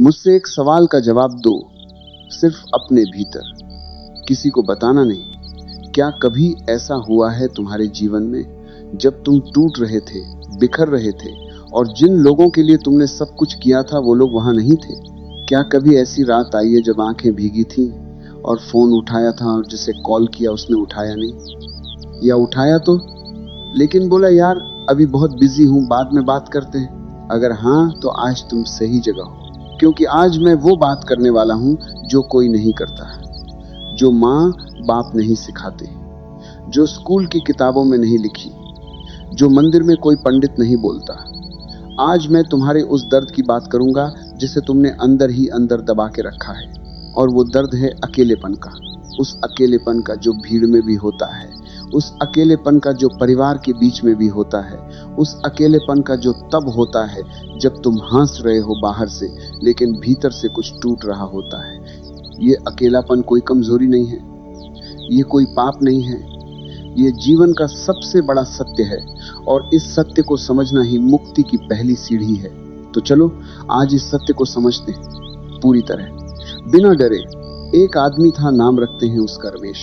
मुझसे एक सवाल का जवाब दो, सिर्फ अपने भीतर, किसी को बताना नहीं। क्या कभी ऐसा हुआ है तुम्हारे जीवन में जब तुम टूट रहे थे, बिखर रहे थे और जिन लोगों के लिए तुमने सब कुछ किया था वो लोग वहां नहीं थे? क्या कभी ऐसी रात आई है जब आंखें भीगी थी और फोन उठाया था और जिसे कॉल किया उसने उठाया नहीं, या उठाया तो लेकिन बोला यार अभी बहुत बिजी हूं, बाद में बात करते हैं? अगर हाँ तो आज तुम सही जगह हो, क्योंकि आज मैं वो बात करने वाला हूं जो कोई नहीं करता, जो माँ बाप नहीं सिखाते, जो स्कूल की किताबों में नहीं लिखी, जो मंदिर में कोई पंडित नहीं बोलता। आज मैं तुम्हारे उस दर्द की बात करूंगा जिसे तुमने अंदर ही अंदर दबा के रखा है, और वो दर्द है अकेलेपन का। उस अकेलेपन का जो भीड़ में भी होता है, उस अकेलेपन का जो परिवार के बीच में भी होता है, उस अकेलेपन का जो तब होता है जब तुम हंस रहे हो बाहर से लेकिन भीतर से कुछ टूट रहा होता है। ये अकेलापन कोई कमजोरी नहीं है, ये कोई पाप नहीं है, ये जीवन का सबसे बड़ा सत्य है, और इस सत्य को समझना ही मुक्ति की पहली सीढ़ी है। तो चलो आज इस सत्य को समझते हैं पूरी तरह, बिना डरे। एक आदमी था, नाम रखते हैं उसका रमेश।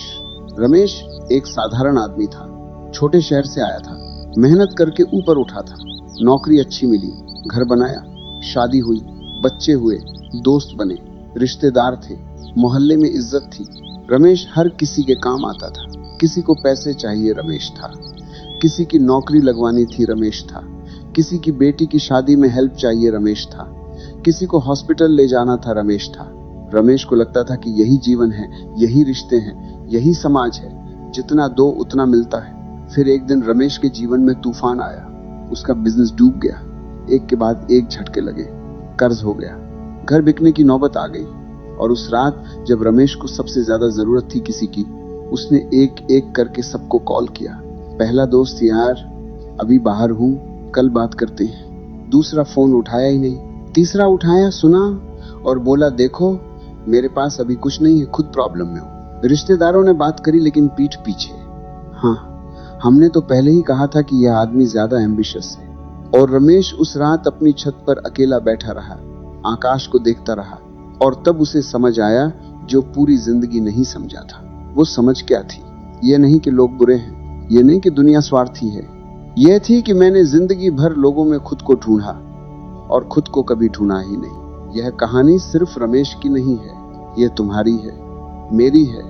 रमेश एक साधारण आदमी था, छोटे शहर से आया था, मेहनत करके ऊपर उठा था, नौकरी अच्छी मिली, घर बनाया, शादी हुई, बच्चे हुए, दोस्त बने, रिश्तेदार थे, मोहल्ले में इज्जत थी। रमेश हर किसी के काम आता था, किसी को पैसे चाहिए रमेश था, किसी की नौकरी लगवानी थी रमेश था, किसी की बेटी की शादी में हेल्प चाहिए रमेश था, किसी को हॉस्पिटल ले जाना था रमेश था। रमेश को लगता था कि यही जीवन है, यही रिश्ते हैं, यही समाज है, जितना दो उतना मिलता है। फिर एक दिन रमेश के जीवन में तूफान आया, उसका बिजनेस डूब गया, एक के बाद एक झटके लगे, कर्ज हो गया, घर बिकने की नौबत आ गई। और उस रात जब रमेश को सबसे ज्यादा जरूरत थी किसी की, उसने एक एक करके सबको कॉल किया। पहला दोस्त, यार अभी बाहर हूं, कल बात करते हैं। दूसरा फोन उठाया ही नहीं। तीसरा उठाया, सुना और बोला देखो मेरे पास अभी कुछ नहीं है, खुद प्रॉब्लम में हूं। रिश्तेदारों ने बात करी लेकिन पीठ पीछे। हाँ, हमने तो पहले ही कहा था कि यह आदमी ज्यादा एम्बिशियस है। और रमेश उस रात अपनी छत पर अकेला बैठा रहा, आकाश को देखता रहा, और तब उसे समझ आया जो पूरी जिंदगी नहीं समझा था। वो समझ क्या थी? ये नहीं कि लोग बुरे हैं, ये नहीं कि दुनिया स्वार्थी है, यह थी कि मैंने जिंदगी भर लोगों में खुद को ढूंढा और खुद को कभी ढूंढा ही नहीं। यह कहानी सिर्फ रमेश की नहीं है, यह तुम्हारी है, मेरी है,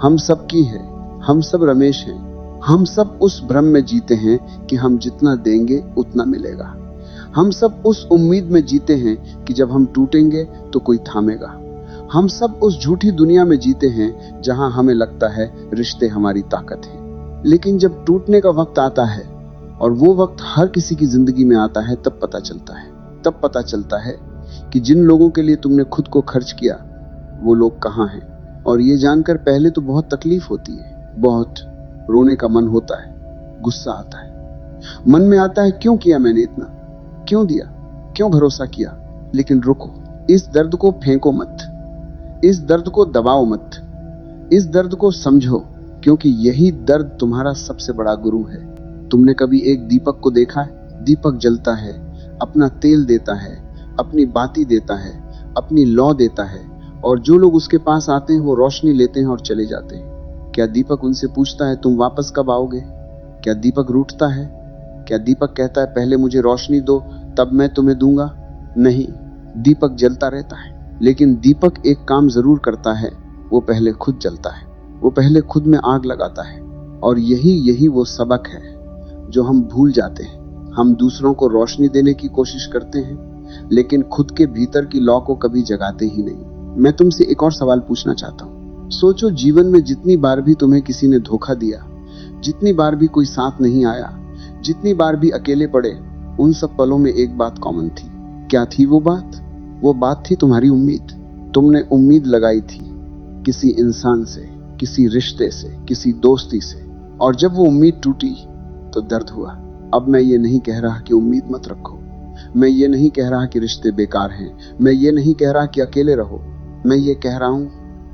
हम सब की है। हम सब रमेश हैं। हम सब उस भ्रम में जीते हैं कि हम जितना देंगे उतना मिलेगा। हम सब उस उम्मीद में जीते हैं कि जब हम टूटेंगे तो कोई थामेगा। हम सब उस झूठी दुनिया में जीते हैं जहां हमें लगता है रिश्ते हमारी ताकत है। लेकिन जब टूटने का वक्त आता है, और वो वक्त हर किसी की जिंदगी में आता है, तब पता चलता है कि जिन लोगों के लिए तुमने खुद को खर्च किया वो लोग कहाँ हैं। और ये जानकर पहले तो बहुत तकलीफ होती है, बहुत रोने का मन होता है, गुस्सा आता है, मन में आता है क्यों किया मैंने इतना, क्यों दिया, क्यों भरोसा किया। लेकिन रुको, इस दर्द को फेंको मत, इस दर्द को दबाओ मत, इस दर्द को समझो, क्योंकि यही दर्द तुम्हारा सबसे बड़ा गुरु है। तुमने कभी एक दीपक को देखा है? दीपक जलता है, अपना तेल देता है, अपनी बाती देता है, अपनी लौ देता है, और जो लोग उसके पास आते हैं वो रोशनी लेते हैं और चले जाते हैं। क्या दीपक उनसे पूछता है तुम वापस कब आओगे? क्या दीपक रूठता है? क्या दीपक कहता है पहले मुझे रोशनी दो तब मैं तुम्हें दूंगा? नहीं, दीपक जलता रहता है। लेकिन दीपक एक काम जरूर करता है, वो पहले खुद जलता है, वो पहले खुद में आग लगाता है। और यही वो सबक है जो हम भूल जाते हैं। हम दूसरों को रोशनी देने की कोशिश करते हैं, लेकिन खुद के भीतर की लौ को कभी जगाते ही नहीं। मैं तुमसे एक और सवाल पूछना चाहता हूँ। सोचो, जीवन में जितनी बार भी तुम्हें किसी ने धोखा दिया, जितनी बार भी कोई साथ नहीं आया, जितनी बार भी अकेले पड़े, उन सब पलों में एक बात कॉमन थी। क्या थी वो बात? वो बात थी तुम्हारी उम्मीद। तुमने उम्मीद लगाई थी किसी इंसान से, किसी रिश्ते से, किसी दोस्ती से, और जब वो उम्मीद टूटी तो दर्द हुआ। अब मैं ये नहीं कह रहा कि उम्मीद मत रखो, मैं ये नहीं कह रहा कि रिश्ते बेकार हैं, मैं ये नहीं कह रहा कि अकेले रहो, मैं ये कह रहा हूं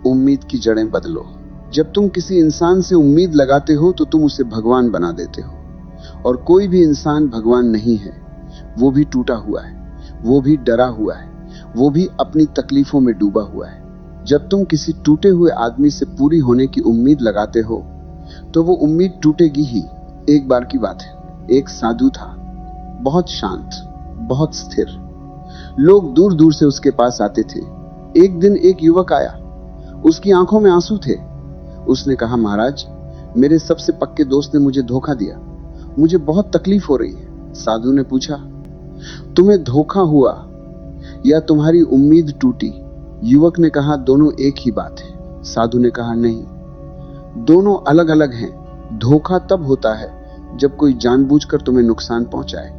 उम्मीद की जड़ें बदलो। जब तुम किसी इंसान से उम्मीद लगाते हो तो तुम उसे भगवान बना देते हो, और कोई भी इंसान भगवान नहीं है। वो भी टूटा हुआ है, वो भी डरा हुआ है, वो भी अपनी तकलीफों में डूबा हुआ है। जब तुम किसी टूटे हुए आदमी से पूरी होने की उम्मीद लगाते हो तो वो उम्मीद टूटेगी ही। एक बार की बात है, एक साधु था, बहुत शांत, बहुत स्थिर। लोग दूर दूर से उसके पास आते थे। एक दिन एक युवक आया, उसकी आंखों में आंसू थे। उसने कहा, महाराज, मेरे सबसे पक्के दोस्त ने मुझे धोखा दिया, मुझे बहुत तकलीफ हो रही है। साधु ने पूछा, तुम्हें धोखा हुआ या तुम्हारी उम्मीद टूटी? युवक ने कहा, दोनों एक ही बात है। साधु ने कहा, नहीं, दोनों अलग अलग हैं। धोखा तब होता है जब कोई जानबूझकर तुम्हें नुकसान पहुंचाए,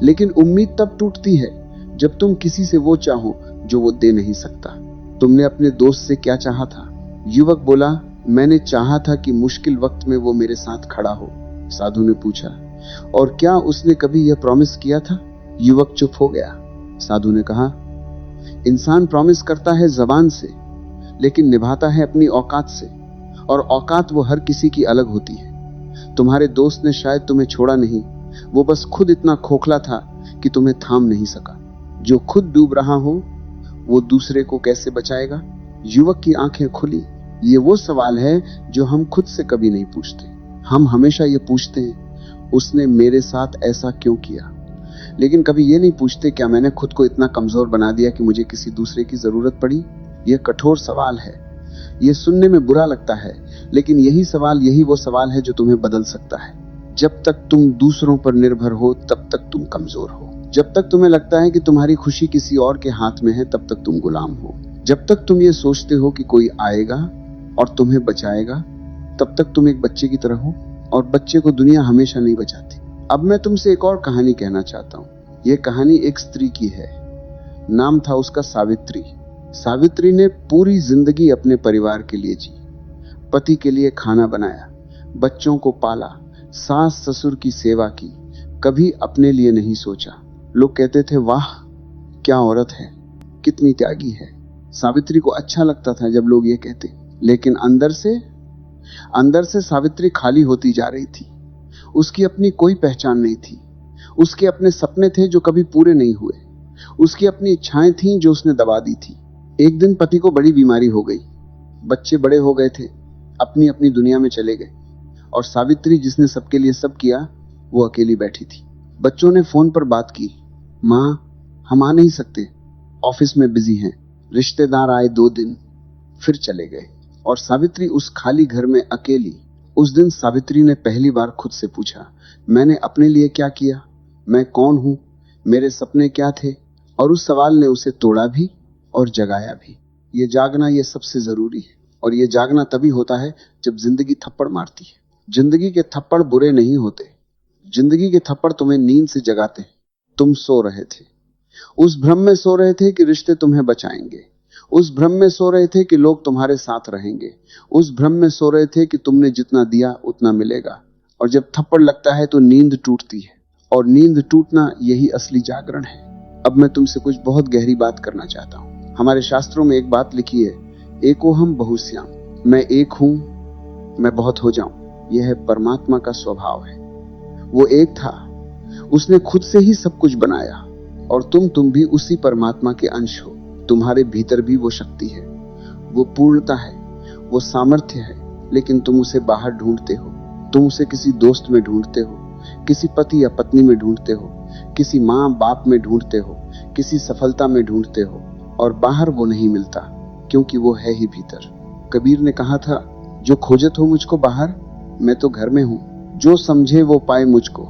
लेकिन उम्मीद तब टूटती है जब तुम किसी से वो चाहो जो वो दे नहीं सकता। तुमने अपने दोस्त से क्या चाहा था? युवक बोला, मैंने चाहा था कि मुश्किल वक्त में वो मेरे साथ खड़ा हो। साधु ने पूछा, और क्या उसने कभी यह प्रॉमिस किया था? युवक चुप हो गया। साधु ने कहा, इंसान प्रॉमिस करता है जबान से, लेकिन निभाता है अपनी औकात से, और औकात वो हर किसी की अलग होती है। तुम्हारे दोस्त ने शायद तुम्हें छोड़ा नहीं, वो बस खुद इतना खोखला था कि तुम्हें थाम नहीं सका। जो खुद डूब रहा हो वो दूसरे को कैसे बचाएगा? युवक की आंखें खुली। ये वो सवाल है जो हम खुद से कभी नहीं पूछते। हम हमेशा ये पूछते हैं, उसने मेरे साथ ऐसा क्यों किया? लेकिन कभी ये नहीं पूछते, क्या मैंने खुद को इतना कमजोर बना दिया कि मुझे किसी दूसरे की जरूरत पड़ी? यह कठोर सवाल है, यह सुनने में बुरा लगता है, लेकिन यही वो सवाल है जो तुम्हें बदल सकता है। जब तक तुम दूसरों पर निर्भर हो तब तक तुम कमजोर हो। जब तक तुम्हें लगता है कि तुम्हारी खुशी किसी और के हाथ में है तब तक तुम गुलाम हो। जब तक तुम ये सोचते हो कि कोई आएगा और तुम्हें बचाएगा तब तक तुम एक बच्चे की तरह हो, और बच्चे को दुनिया हमेशा नहीं बचाती। अब मैं तुमसे एक और कहानी कहना चाहता हूँ। यह कहानी एक स्त्री की है। नाम था उसका सावित्री। सावित्री ने पूरी जिंदगी अपने परिवार के लिए जी, पति के लिए खाना बनाया, बच्चों को पाला, सास ससुर की सेवा की, कभी अपने लिए नहीं सोचा। लोग कहते थे, वाह क्या औरत है, कितनी त्यागी है। सावित्री को अच्छा लगता था जब लोग ये कहते, लेकिन अंदर से सावित्री खाली होती जा रही थी। उसकी अपनी कोई पहचान नहीं थी। उसके अपने सपने थे जो कभी पूरे नहीं हुए। उसकी अपनी इच्छाएं थीं जो उसने दबा दी थी। एक दिन पति को बड़ी बीमारी हो गई, बच्चे बड़े हो गए थे, अपनी अपनी दुनिया में चले गए, और सावित्री जिसने सबके लिए सब किया वो अकेली बैठी थी। बच्चों ने फोन पर बात की, माँ हम आ नहीं सकते, ऑफिस में बिजी हैं। रिश्तेदार आए 2 दिन, फिर चले गए, और सावित्री उस खाली घर में अकेली। उस दिन सावित्री ने पहली बार खुद से पूछा, मैंने अपने लिए क्या किया? मैं कौन हूं? मेरे सपने क्या थे? और उस सवाल ने उसे तोड़ा भी और जगाया भी। ये जागना ये सबसे जरूरी है, और ये जागना तभी होता है जब जिंदगी थप्पड़ मारती है। जिंदगी के थप्पड़ बुरे नहीं होते, जिंदगी के थप्पड़ तुम्हें नींद से जगाते हैं। तुम सो रहे थे, उस भ्रम में सो रहे थे कि रिश्ते तुम्हें बचाएंगे, उस भ्रम में सो रहे थे कि लोग तुम्हारे साथ रहेंगे, उस भ्रम में सो रहे थे कि तुमने जितना दिया उतना मिलेगा। और जब थप्पड़ लगता है तो नींद टूटती है, और नींद टूटना यही असली जागरण है। अब मैं तुमसे कुछ बहुत गहरी बात करना चाहता हूँ। हमारे शास्त्रों में एक बात लिखी है, एको हम बहुश्याम, मैं एक हूं, मैं बहुत हो जाऊं। यह परमात्मा का स्वभाव है। वो एक था, उसने खुद से ही सब कुछ बनाया, और तुम भी उसी परमात्मा के अंश हो। तुम्हारे भीतर भी वो शक्ति है, वो पूर्णता है, वो सामर्थ्य है, लेकिन तुम उसे बाहर ढूंढते हो। तुम उसे किसी दोस्त में ढूंढते हो, किसी पति या पत्नी में ढूंढते हो, किसी माँ बाप में ढूंढते हो, किसी सफलता में ढूंढते हो, और बाहर वो नहीं मिलता, क्योंकि वो है ही भीतर। कबीर ने कहा था, जो खोजत हो मुझको बाहर, मैं तो घर में हूं, जो समझे वो पाए मुझको,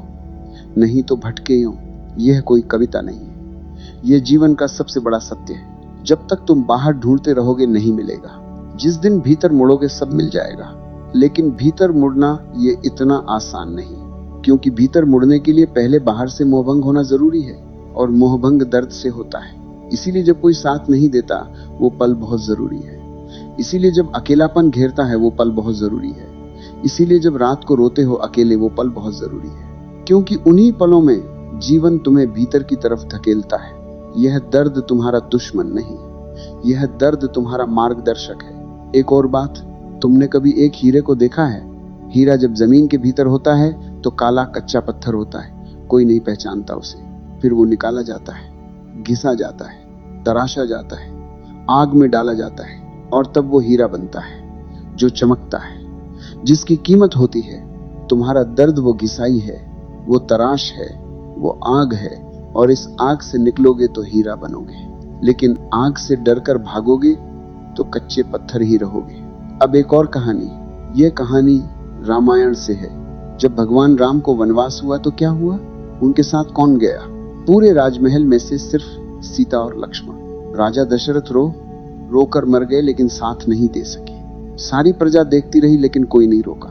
नहीं तो भटके यूं। यह कोई कविता नहीं है, यह जीवन का सबसे बड़ा सत्य है। जब तक तुम बाहर ढूंढते रहोगे नहीं मिलेगा। जिस दिन भीतर मुड़ोगे सब मिल जाएगा। लेकिन भीतर मुड़ना ये इतना आसान नहीं, क्योंकि भीतर मुड़ने के लिए पहले बाहर से मोहभंग होना जरूरी है, और मोहभंग दर्द से होता है। इसीलिए जब कोई साथ नहीं देता वो पल बहुत जरूरी है। इसीलिए जब अकेलापन घेरता है वो पल बहुत जरूरी है। इसीलिए जब रात को रोते हो अकेले वो पल बहुत जरूरी है, क्योंकि उन्हीं पलों में जीवन तुम्हें भीतर की तरफ धकेलता है। यह दर्द तुम्हारा दुश्मन नहीं, यह दर्द तुम्हारा मार्गदर्शक है। एक और बात, तुमने कभी एक हीरे को देखा है? हीरा जब जमीन के भीतर होता है तो काला कच्चा पत्थर होता है, कोई नहीं पहचानता उसे। फिर वो निकाला जाता है, घिसा जाता है, तराशा जाता है, आग में डाला जाता है और तब वो हीरा बनता है जो चमकता है, जिसकी कीमत होती है। तुम्हारा दर्द वो घिसाई है, वो तराश है, वो आग है, और इस आग से निकलोगे तो हीरा बनोगे, लेकिन आग से डरकर भागोगे तो कच्चे पत्थर ही रहोगे। अब एक और कहानी। यह कहानी रामायण से है। जब भगवान राम को वनवास हुआ तो क्या हुआ? उनके साथ कौन गया? पूरे राजमहल में से सिर्फ सीता और लक्ष्मण। राजा दशरथ रोकर मर गए, लेकिन साथ नहीं दे सके। सारी प्रजा देखती रही, लेकिन कोई नहीं रोका।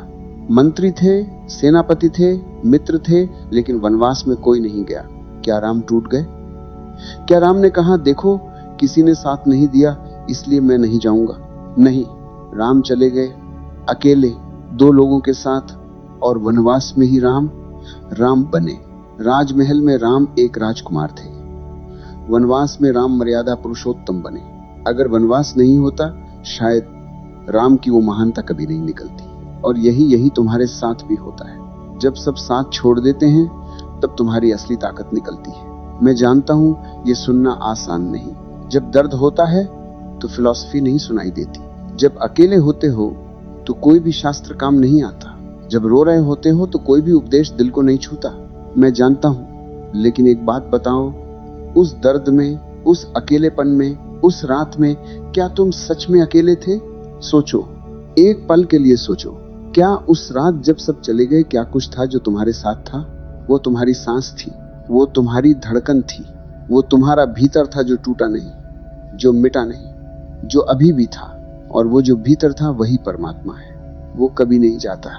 मंत्री थे, सेनापति थे, मित्र थे, लेकिन वनवास में कोई नहीं गया। क्या राम टूट गए? क्या राम ने कहा, देखो किसी ने साथ नहीं दिया इसलिए मैं नहीं जाऊंगा? नहीं, राम चले गए अकेले 2 लोगों के साथ, और वनवास में ही राम बने। राजमहल में राम एक राजकुमार थे, वनवास में राम मर्यादा पुरुषोत्तम बने। अगर वनवास नहीं होता शायद राम की वो महानता कभी नहीं निकलती। और यही तुम्हारे साथ भी होता है। जब सब साथ छोड़ देते हैं तब तुम्हारी असली ताकत निकलती है। मैं जानता हूं ये सुनना आसान नहीं। जब दर्द होता है तो फिलॉसफी नहीं सुनाई देती। जब अकेले होते हो तो कोई भी शास्त्र काम नहीं आता। जब रो रहे होते हो तो कोई भी उपदेश दिल को नहीं छूता। मैं जानता हूं, लेकिन एक बात बताओ, उस दर्द में, उस अकेलेपन में, उस रात में क्या तुम सच में अकेले थे? सोचो, एक पल के लिए सोचो। क्या उस रात जब सब चले गए क्या कुछ था जो तुम्हारे साथ था? वो तुम्हारी सांस थी, वो तुम्हारी धड़कन थी, वो तुम्हारा भीतर था जो टूटा नहीं, जो मिटा नहीं, जो अभी भी था। और वो जो भीतर था वही परमात्मा है। वो कभी नहीं जाता।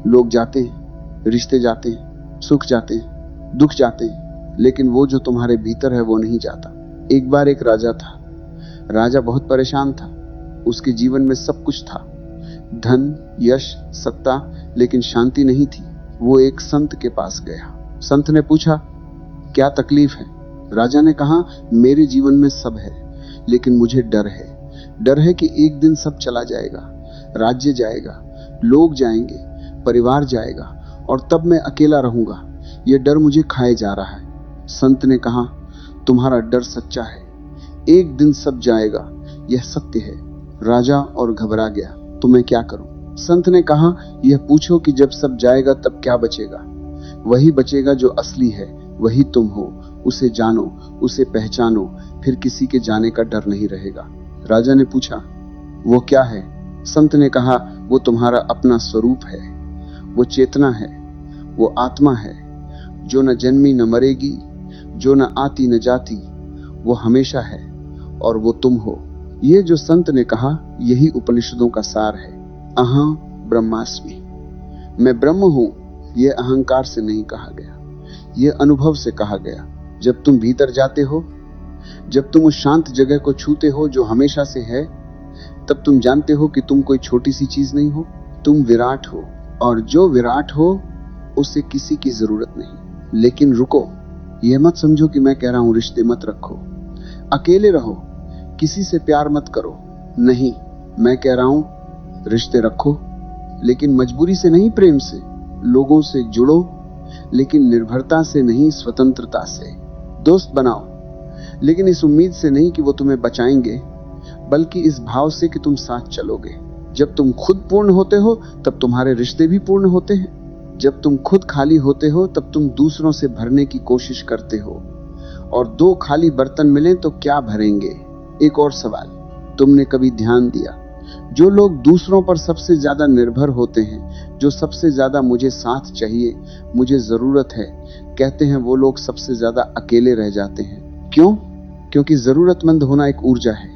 लोग जाते हैं, रिश्ते जाते हैं, सुख जाते हैं, दुख जाते हैं, लेकिन वो जो तुम्हारे भीतर है वो नहीं जाता। एक बार एक राजा था। राजा बहुत परेशान था। उसके जीवन में सब कुछ था, धन, यश, सत्ता, लेकिन शांति नहीं थी। वो एक संत के पास गया। संत ने पूछा, क्या तकलीफ है? राजा ने कहा, मेरे जीवन में सब है, लेकिन मुझे डर है। डर है कि एक दिन सब चला जाएगा, राज्य जाएगा, लोग जाएंगे, परिवार जाएगा, और तब मैं अकेला रहूंगा। यह डर मुझे खाए जा रहा है। संत ने कहा, तुम्हारा डर सच्चा है, एक दिन सब जाएगा, यह सत्य है। राजा और घबरा गया, तो मैं क्या करूं? संत ने कहा, यह पूछो कि जब सब जाएगा तब क्या बचेगा? वही बचेगा जो असली है, वही तुम हो। उसे जानो, उसे पहचानो, फिर किसी के जाने का डर नहीं रहेगा। राजा ने पूछा, वो क्या है? संत ने कहा, वो तुम्हारा अपना स्वरूप है, वो चेतना है, वो आत्मा है, जो न जन्मी न मरेगी, जो न आती न जाती, वो हमेशा है, और वो तुम हो। ये जो संत ने कहा यही उपनिषदों का सार है। अहं ब्रह्मास्मि, मैं ब्रह्म हूं, यह अहंकार से नहीं कहा गया, यह अनुभव से कहा गया। जब तुम भीतर जाते हो, जब तुम उस शांत जगह को छूते हो जो हमेशा से है, तब तुम जानते हो कि तुम कोई छोटी सी चीज नहीं हो, तुम विराट हो, और जो विराट हो उसे किसी की जरूरत नहीं। लेकिन रुको, यह मत समझो कि मैं कह रहा हूं रिश्ते मत रखो, अकेले रहो, किसी से प्यार मत करो। नहीं, मैं कह रहा हूं रिश्ते रखो, लेकिन मजबूरी से नहीं, प्रेम से। लोगों से जुड़ो, लेकिन निर्भरता से नहीं, स्वतंत्रता से। दोस्त बनाओ, लेकिन इस उम्मीद से नहीं कि वो तुम्हें बचाएंगे, बल्कि इस भाव से कि तुम साथ चलोगे। जब तुम खुद पूर्ण होते हो तब तुम्हारे रिश्ते भी पूर्ण होते हैं। जब तुम खुद खाली होते हो तब तुम दूसरों से भरने की कोशिश करते हो, और 2 खाली बर्तन मिले तो क्या भरेंगे? एक और सवाल, तुमने कभी ध्यान दिया, जो लोग दूसरों पर सबसे ज्यादा निर्भर होते हैं, जो सबसे ज्यादा मुझे साथ चाहिए, मुझे जरूरत है कहते हैं, वो लोग सबसे ज्यादा अकेले रह जाते हैं। क्यों? क्योंकि जरूरतमंद होना एक ऊर्जा है,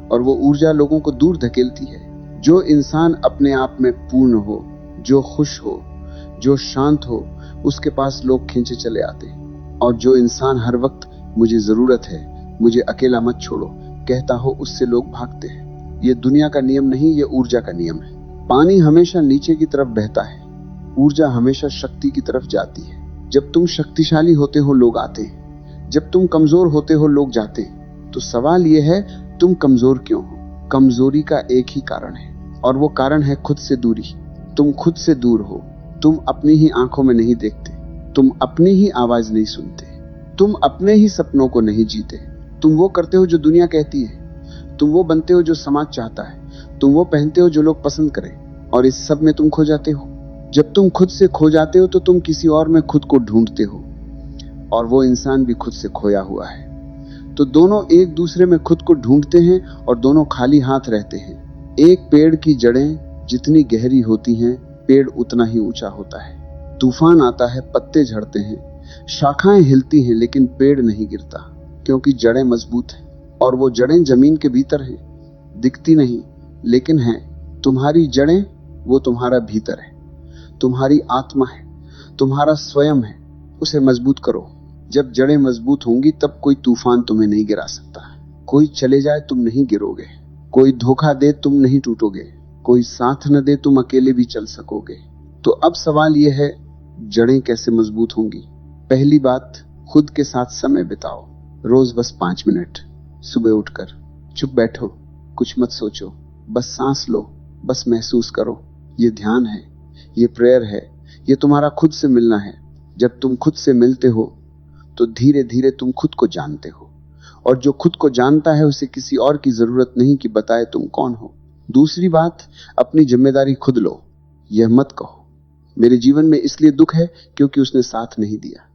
और वो ऊर्जा लोगों को दूर धकेलती है। जो इंसान अपने आप में पूर्ण हो, जो खुश हो, जो शांत हो, उसके पास लोग खींचे चले आते हैं। और जो इंसान हर वक्त मुझे जरूरत है, मुझे अकेला मत छोड़ो कहता हो, उससे लोग भागते हैं। ये दुनिया का नियम नहीं, ये ऊर्जा का नियम है। पानी हमेशा नीचे की तरफ बहता है, ऊर्जा हमेशा शक्ति की तरफ जाती है। जब तुम शक्तिशाली होते हो लोग आते हैं, जब तुम कमजोर होते हो लोग जाते हैं। तो सवाल यह है, तुम कमजोर क्यों हो? कमजोरी का एक ही कारण है, और वो कारण है खुद से दूरी। तुम खुद से दूर हो, तुम अपनी ही आंखों में नहीं देखते, तुम अपनी ही आवाज नहीं सुनते, तुम अपने ही सपनों को नहीं जीते, तुम वो करते हो जो दुनिया कहती है, तुम वो बनते हो जो समाज चाहता है, तुम वो पहनते हो जो लोग पसंद करें, और इस सब में तुम खो जाते हो। जब तुम खुद से खो जाते हो तो तुम किसी और में खुद को ढूंढते हो, और वो इंसान भी खुद से खोया हुआ है। तो दोनों एक दूसरे में खुद को ढूंढते हैं और दोनों खाली हाथ रहते हैं। एक पेड़ की जड़ें जितनी गहरी होती हैं, पेड़ उतना ही ऊंचा होता है। तूफान आता है, पत्ते झड़ते हैं, शाखाएं हिलती हैं, लेकिन पेड़ नहीं गिरता, क्योंकि जड़ें मजबूत हैं। और वो जड़ें जमीन के भीतर हैं, दिखती नहीं लेकिन हैं। तुम्हारी जड़ें, वो तुम्हारा भीतर है, तुम्हारी आत्मा है, तुम्हारा स्वयं है। उसे मजबूत करो। जब जड़ें मजबूत होंगी तब कोई तूफान तुम्हें नहीं गिरा सकता। कोई चले जाए तुम नहीं गिरोगे, कोई धोखा दे तुम नहीं टूटोगे, कोई साथ न दे तुम अकेले भी चल सकोगे। तो अब सवाल यह है, जड़ें कैसे मजबूत होंगी? पहली बात, खुद के साथ समय बिताओ। रोज बस 5 मिनट। सुबह उठकर चुप बैठो, कुछ मत सोचो, बस सांस लो, बस महसूस करो। ये ध्यान है, ये प्रेयर है, ये तुम्हारा खुद से मिलना है। जब तुम खुद से मिलते हो तो धीरे धीरे तुम खुद को जानते हो, और जो खुद को जानता है उसे किसी और की जरूरत नहीं कि बताए तुम कौन हो। दूसरी बात, अपनी जिम्मेदारी खुद लो। यह मत कहो मेरे जीवन में इसलिए दुख है क्योंकि उसने साथ नहीं दिया।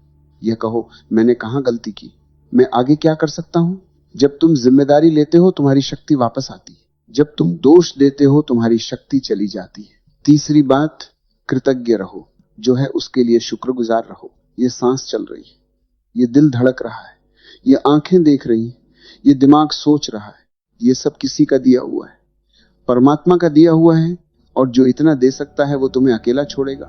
यह कहो, मैंने कहां गलती की, मैं आगे क्या कर सकता हूं। जब तुम जिम्मेदारी लेते हो तुम्हारी शक्ति वापस आती है, जब तुम दोष देते हो तुम्हारी शक्ति चली जाती है। तीसरी बात, कृतज्ञ रहो, जो है उसके लिए शुक्रगुजार रहो। ये सांस चल रही है, ये दिल धड़क रहा है, ये आंखें देख रही हैं, ये दिमाग सोच रहा है, ये सब किसी का दिया हुआ है, परमात्मा का दिया हुआ है। और जो इतना दे सकता है वो तुम्हें अकेला छोड़ेगा?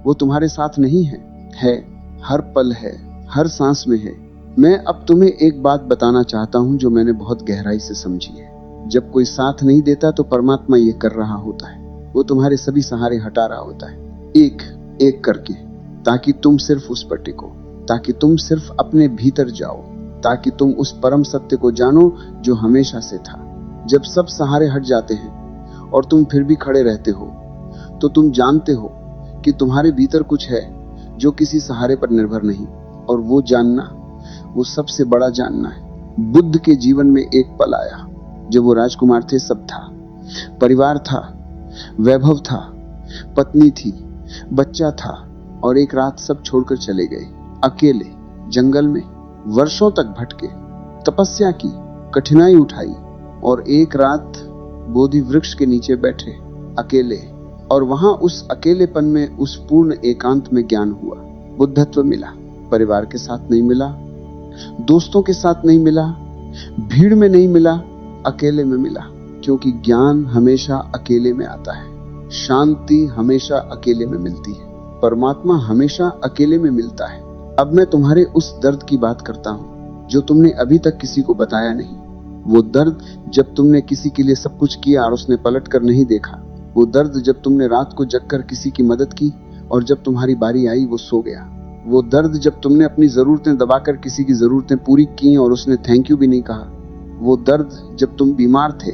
वो तुम्हारे साथ नहीं है, हर पल है, हर सांस में है। मैं अब तुम्हें एक बात बताना चाहता हूं जो मैंने बहुत गहराई से समझी है। जब कोई साथ नहीं देता तो परमात्मा ये कर रहा होता है, वो तुम्हारे सभी सहारे हटा रहा होता है, एक एक करके, ताकि तुम सिर्फ उस पर टिको, ताकि तुम सिर्फ अपने भीतर जाओ, ताकि तुम उस परम सत्य को जानो जो हमेशा से था। जब सब सहारे हट जाते हैं और तुम फिर भी खड़े रहते हो, तो तुम जानते हो कि तुम्हारे भीतर कुछ है जो किसी सहारे पर निर्भर नहीं। और वो जानना, वो सबसे बड़ा जानना है। बुद्ध के जीवन में एक पल आया जब वो राजकुमार थे, सब था, परिवार था, वैभव था, पत्नी थी, बच्चा था, और एक रात सब छोड़कर चले गए। अकेले जंगल में वर्षों तक भटके, तपस्या की, कठिनाई उठाई, और एक रात बोधि वृक्ष के नीचे बैठे अकेले। और वहां उस अकेलेपन में, उस पूर्ण एकांत में ज्ञान हुआ, बुद्धत्व मिला। परिवार के साथ नहीं मिला, दोस्तों के साथ नहीं मिला, भीड़ में नहीं मिला, अकेले में मिला। क्योंकि ज्ञान हमेशा अकेले में आता है, शांति हमेशा अकेले में मिलती है, परमात्मा हमेशा अकेले में मिलता है। अब मैं तुम्हारे उस दर्द की बात करता हूं जो तुमने अभी तक किसी को बताया नहीं। वो दर्द जब तुमने किसी के लिए सब कुछ किया और उसने पलट कर नहीं देखा। वो दर्द जब तुमने रात को जगकर किसी की मदद की और जब तुम्हारी बारी आई वो सो गया। वो दर्द जब तुमने अपनी जरूरतें दबाकर किसी की जरूरतें पूरी की और उसने थैंक यू भी नहीं कहा। वो दर्द जब तुम बीमार थे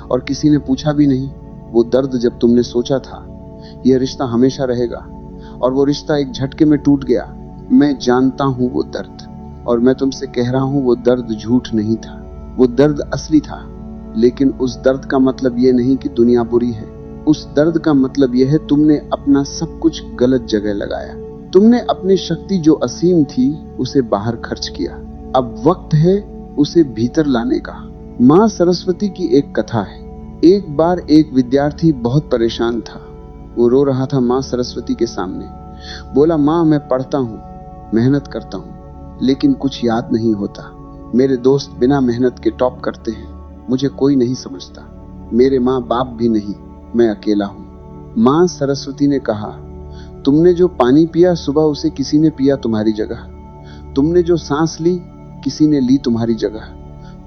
और किसी ने पूछा भी नहीं। वो दर्द जब तुमने सोचा था यह रिश्ता हमेशा रहेगा और वो रिश्ता एक झटके में टूट गया। मैं जानता हूं वो दर्द, और मैं तुमसे कह रहा हूं वो दर्द झूठ नहीं था, वो दर्द असली था। लेकिन उस दर्द का मतलब यह नहीं कि दुनिया बुरी है। उस दर्द का मतलब यह है तुमने अपना सब कुछ गलत जगह लगाया। तुमने अपनी शक्ति जो असीम थी उसे बाहर खर्च किया। अब वक्त है उसे भीतर लाने का। माँ सरस्वती की एक कथा है। एक बार एक विद्यार्थी बहुत परेशान था। वो रो रहा था माँ सरस्वती के सामने। बोला, माँ मैं पढ़ता हूँ, मेहनत करता हूँ, लेकिन कुछ याद नहीं होता। मेरे दोस्त बिना मेहनत के टॉप करते हैं, मुझे कोई नहीं समझता। मेरे माँ बाप भी नहीं, मैं अकेला हूँ। माँ सरस्वती ने कहा, तुमने जो पानी पिया सुबह उसे किसी ने पिया तुम्हारी जगह। तुमने जो सांस ली किसी ने ली तुम्हारी जगह।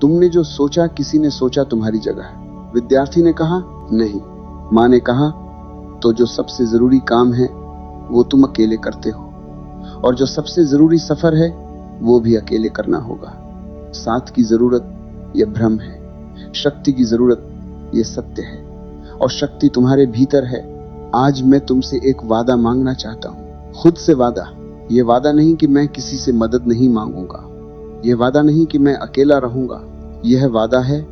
तुमने जो सोचा किसी ने सोचा तुम्हारी जगह। विद्यार्थी ने कहा, नहीं। माँ ने कहा, तो जो सबसे जरूरी काम है वो तुम अकेले करते हो, और जो सबसे जरूरी सफर है वो भी अकेले करना होगा। साथ की जरूरत यह भ्रम है, शक्ति की जरूरत यह सत्य है, और शक्ति तुम्हारे भीतर है। आज मैं तुमसे एक वादा मांगना चाहता हूँ, खुद से वादा। यह वादा नहीं कि मैं किसी से मदद नहीं मांगूंगा, यह वादा नहीं कि मैं अकेला रहूंगा, यह वादा है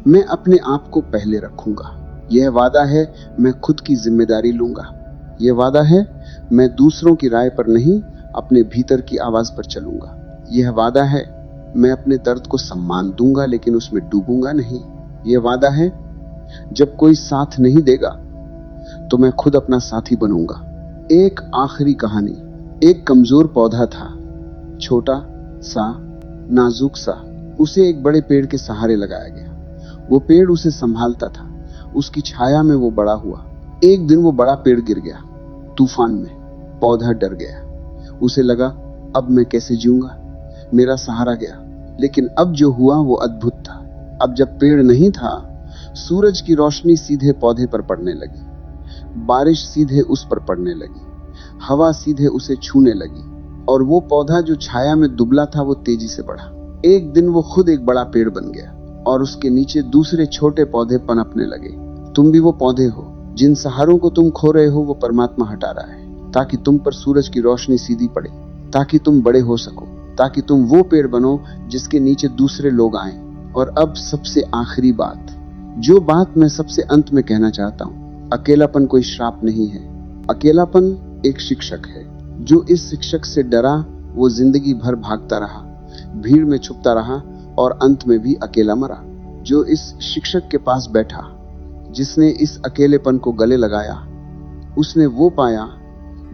मैं अपने आप को पहले रखूंगा। यह वादा है मैं खुद की जिम्मेदारी लूंगा। यह वादा है मैं दूसरों की राय पर नहीं, अपने भीतर की आवाज पर चलूंगा। यह वादा है मैं अपने दर्द को सम्मान दूंगा, लेकिन उसमें डूबूंगा नहीं। यह वादा है जब कोई साथ नहीं देगा तो मैं खुद अपना साथी बनूंगा। एक आखिरी कहानी। एक कमजोर पौधा था, छोटा सा, नाजुक सा। उसे एक बड़े पेड़ के सहारे लगाया गया। वो पेड़ उसे संभालता था, उसकी छाया में वो बड़ा हुआ। एक दिन वो बड़ा पेड़ गिर गया, तूफान में। पौधा डर गया, उसे लगा अब मैं कैसे जीऊंगा, मेरा सहारा गया। लेकिन अब जो हुआ वो अद्भुत था। अब जब पेड़ नहीं था, सूरज की रोशनी सीधे पौधे पर पड़ने लगी, बारिश सीधे उस पर पड़ने लगी, हवा सीधे उसे छूने लगी, और वो पौधा जो छाया में दुबला था वो तेजी से बढ़ा। एक दिन वो खुद एक बड़ा पेड़ बन गया और उसके नीचे दूसरे छोटे पौधे पनपने लगे। तुम भी वो पौधे हो, जिन सहारों को तुम खो रहे हो वो परमात्मा हटा रहा है, ताकि तुम पर सूरज की रोशनी सीधी पड़े, ताकि तुम बड़े हो सको, ताकि तुम वो पेड़ बनो जिसके नीचे दूसरे लोग आए। और अब सबसे आखिरी बात, जो बात मैं सबसे अंत में कहना चाहता हूं, अकेलापन कोई श्राप नहीं है। अकेलापन एक शिक्षक है। जो इस शिक्षक से डरा वो जिंदगी भर भागता रहा, भीड़ में छुपता रहा और अंत में भी अकेला मरा। जो इस शिक्षक के पास बैठा, जिसने इस अकेलेपन को गले लगाया, उसने वो पाया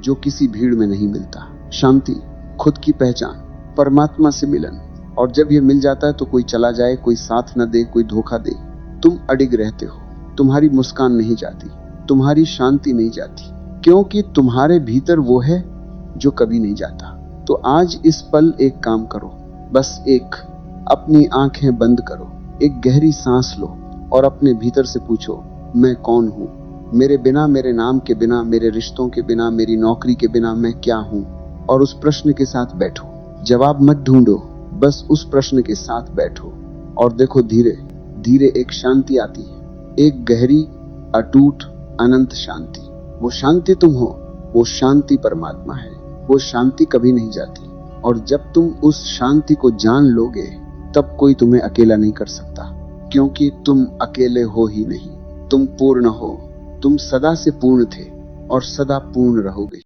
जो किसी भीड़ में नहीं मिलता। शांति, खुद की पहचान, परमात्मा से मिलन। और जब ये मिल जाता है तो कोई चला जाए, कोई साथ न दे, कोई धोखा दे, तुम अडिग रहते हो। तुम्हारी मुस्कान नहीं जाती, तुम्हारी शांति नहीं जाती, क्योंकि तुम्हारे भीतर वो है जो कभी नहीं जाता। तो आज इस पल एक काम करो, बस एक, अपनी आंखें बंद करो, एक गहरी सांस लो और अपने भीतर से पूछो, मैं कौन हूं? मेरे बिना, मेरे नाम के बिना, मेरे रिश्तों के बिना, मेरी नौकरी के बिना मैं क्या हूं? और उस प्रश्न के साथ बैठो। जवाब मत ढूंढो, बस उस प्रश्न के साथ बैठो और देखो धीरे धीरे एक शांति आती है, एक गहरी, अटूट, अनंत शांति। वो शांति तुम हो, वो शांति परमात्मा है। वो शांति कभी नहीं जाती। और जब तुम उस शांति को जान लोगे, तब कोई तुम्हें अकेला नहीं कर सकता, क्योंकि तुम अकेले हो ही नहीं। तुम पूर्ण हो, तुम सदा से पूर्ण थे और सदा पूर्ण रहोगे।